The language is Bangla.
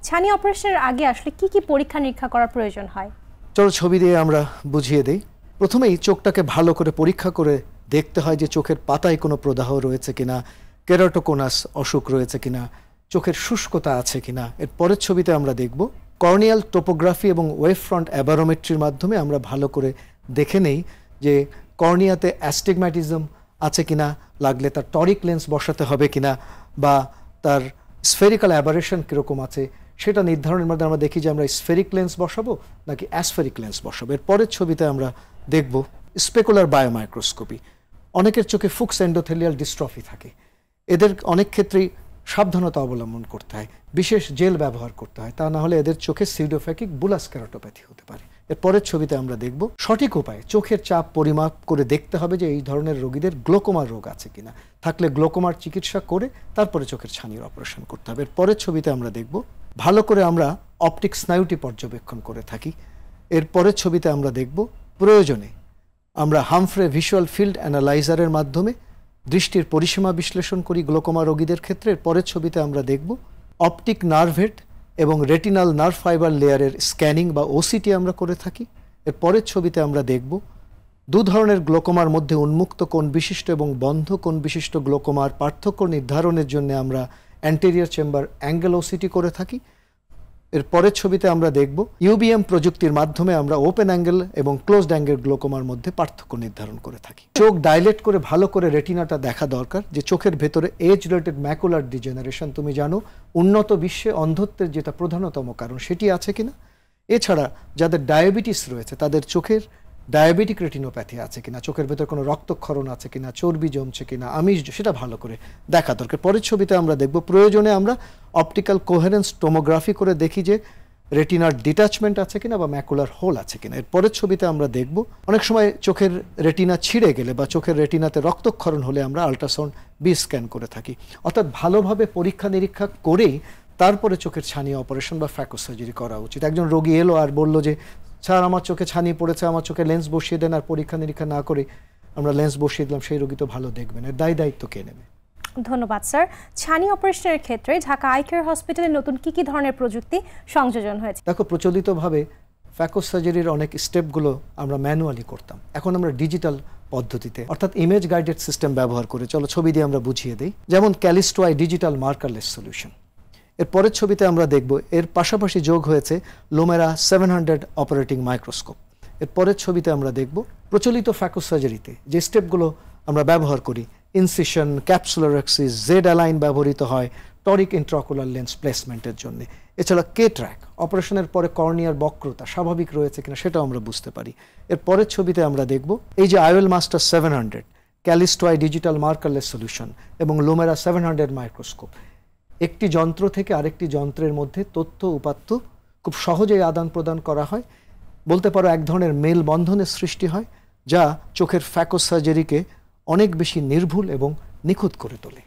ছানি অপারেশনের আগে আসলে কি কি পরীক্ষা নিরীক্ষা করার প্রয়োজন হয়? চলো ছবি দিয়ে আমরা বুঝিয়ে দেই। প্রথমেই চোখটাকে ভালো করে পরীক্ষা করে দেখতে হয় যে চোখের পাতায় কোনো প্রদাহ রয়েছে কিনা, কেরাটোকোনাস অসুখ রয়েছে কিনা, চোখের শুষ্কতা আছে কিনা। এর পরের ছবিতে আমরা দেখব কর্নিয়াল টোপোগ্রাফি এবং ওয়েভ ফ্রন্ট অ্যাবারোমেট্রির মাধ্যমে আমরা ভালো করে দেখে নেই যে কর্নিয়াতে অ্যাস্টিগম্যাটিজম আছে কিনা, লাগলে তার টরিক লেন্স বসাতে হবে কিনা, বা তার স্ফেরিক্যাল অ্যাবারেশন কীরকম আছে সেটা নির্ধারণের মধ্যে আমরা দেখি যে আমরা স্ফেরিক লেন্স বসাবো নাকি অ্যাসফেরিক লেন্স বসাবো। এর পরের ছবিতে আমরা দেখব স্পেকুলার বায়োমাইক্রোস্কোপি। অনেকের চোখে ফুকস এন্ডোথেলিয়াল ডিস্ট্রফি থাকে, এদের অনেক ক্ষেত্রেই সাবধানতা অবলম্বন করতে হয়, বিশেষ জেল ব্যবহার করতে হয়, তা না হলে এদের চোখে সিউডোফ্যাকিক বুলাস কেরাটোপ্যাথি হতে পারে। এর পরের ছবিতে আমরা দেখব সঠিক উপায়ে চোখের চাপ পরিমাপ করে দেখতে হবে যে এই ধরনের রোগীদের গ্লোকোমার রোগ আছে কিনা, থাকলে গ্লোকোমার চিকিৎসা করে তারপরে চোখের ছানির অপারেশন করতে হবে। এর পরের ছবিতে আমরা দেখব ভালো করে আমরা অপটিক স্নায়ুটি পর্যবেক্ষণ করে থাকি। এর পরের ছবিতে আমরা দেখব প্রয়োজনে আমরা হামফ্রে ভিজুয়াল ফিল্ড অ্যানালাইজারের মাধ্যমে দৃষ্টির পরিসীমা বিশ্লেষণ করি গ্লোকোমা রোগীদের ক্ষেত্রে। এর পরের ছবিতে আমরা দেখব অপটিক নার্ভেট এবং রেটিনাল নার্ভ ফাইবার লেয়ারের স্ক্যানিং বা ওসিটি আমরা করে থাকি। এর পরের ছবিতে আমরা দেখব দু ধরনের গ্লোকোমার মধ্যে উন্মুক্ত কোণ বিশিষ্ট এবং বন্ধ কোণ বিশিষ্ট গ্লোকোমার পার্থক্য নির্ধারণের জন্য আমরা অ্যান্টেরিয়র চেম্বার অ্যাঙ্গেল ওসিটি করে থাকি। এর পরের ছবিতে আমরা দেখব ইউবিএম প্রযুক্তির মাধ্যমে আমরা ওপেন অ্যাঙ্গেল এবং ক্লোজড অ্যাঙ্গেল গ্লোকোমার মধ্যে পার্থক্য নির্ধারণ করে থাকি। চোখ ডাইলেট করে ভালো করে রেটিনাটা দেখা দরকার যে চোখের ভেতরে এজ রিলেটেড ম্যাকুলার ডিজেনারেশন, তুমি জানো উন্নত বিশ্বে অন্ধত্বের যেটা প্রধানতম কারণ সেটি আছে কিনা। এছাড়া যাদের ডায়াবেটিস রয়েছে তাদের চোখের ডায়াবেটিক রেটিনোপ্যাথি আছে কিনা, চোখের ভেতর কোনো রক্তক্ষরণ আছে কিনা, চর্বি জমছে কিনা, আমিষ, সেটা ভালো করে দেখা দরকার। পরের ছবিতে আমরা দেখব প্রয়োজনে আমরা অপটিক্যাল কোহেরেন্স টোমোগ্রাফি করে দেখি যে রেটিনার ডিট্যাচমেন্ট আছে কিনা বা ম্যাকুলার হোল আছে কিনা। এর পরের ছবিতে আমরা দেখব অনেক সময় চোখের রেটিনা ছিঁড়ে গেলে বা চোখের রেটিনাতে রক্তক্ষরণ হলে আমরা আল্ট্রাসাউন্ড বি স্ক্যান করে থাকি। অর্থাৎ ভালোভাবে পরীক্ষা নিরীক্ষা করেই তারপরে চোখের ছানি অপারেশন বা ফ্যাকো সার্জারি করা উচিত। একজন রোগী এলো আর বলল যে স্যার আমার চোখে ছানি পড়েছে, আমার চোখে লেন্স বসিয়ে দেন, আর পরীক্ষা নিরীক্ষা না করে আমরা লেন্স বসিয়ে দিলাম, সেই রোগী তো ভালো দেখবেন, এর দায়িত্ব কে নেবে? ধন্যবাদ স্যার। ছানি অপারেশনের ক্ষেত্রে ঢাকা আই কেয়ার হসপিটালে নতুন কি কি ধরনের প্রযুক্তি সংযোজন হয়েছে? দেখো, প্রচলিতভাবে ফ্যাকো সার্জারির অনেক স্টেপগুলো আমরা ম্যানুয়ালি করতাম, এখন আমরা ডিজিটাল পদ্ধতিতে অর্থাৎ ইমেজ গাইডেড সিস্টেম ব্যবহার করে, চলো ছবি দিয়ে আমরা বুঝিয়ে দিই। যেমন Callisto eye digital markerless solution. এর পরের ছবিতে আমরা দেখব এর পাশাপাশি যোগ হয়েছে লোমেরা 700 অপারেটিং মাইক্রোস্কোপ। এর পরের ছবিতে আমরা দেখব প্রচলিত ফ্যাকো সার্জারিতে যে স্টেপগুলো আমরা ব্যবহার করি, ইনসিশন, ক্যাপসুলারেক্সিস, জেড অ্যালাইন ব্যবহৃত হয় টরিক ইন্ট্রাকুলার লেন্স প্লেসমেন্টের জন্য। এছাড়া কে ট্র্যাক, অপারেশনের পরে কর্নিয়ার বক্রতা স্বাভাবিক রয়েছে কিনা সেটাও আমরা বুঝতে পারি। এর পরের ছবিতে আমরা দেখব এই যে IOL master 700, Callisto eye digital markerless solution এবং লোমেরা 700 মাইক্রোস্কোপ, একটি যন্ত্র থেকে আরেকটি যন্ত্রের মধ্যে তথ্য উপাত্ত খুব সহজেই আদান প্রদান করা হয়। বলতে পারো এক ধরনের মেল বন্ধনের সৃষ্টি হয় যা চোখের ফ্যাকো সার্জারিকে অনেক বেশি নির্ভুল এবং নিখুঁত করে তোলে।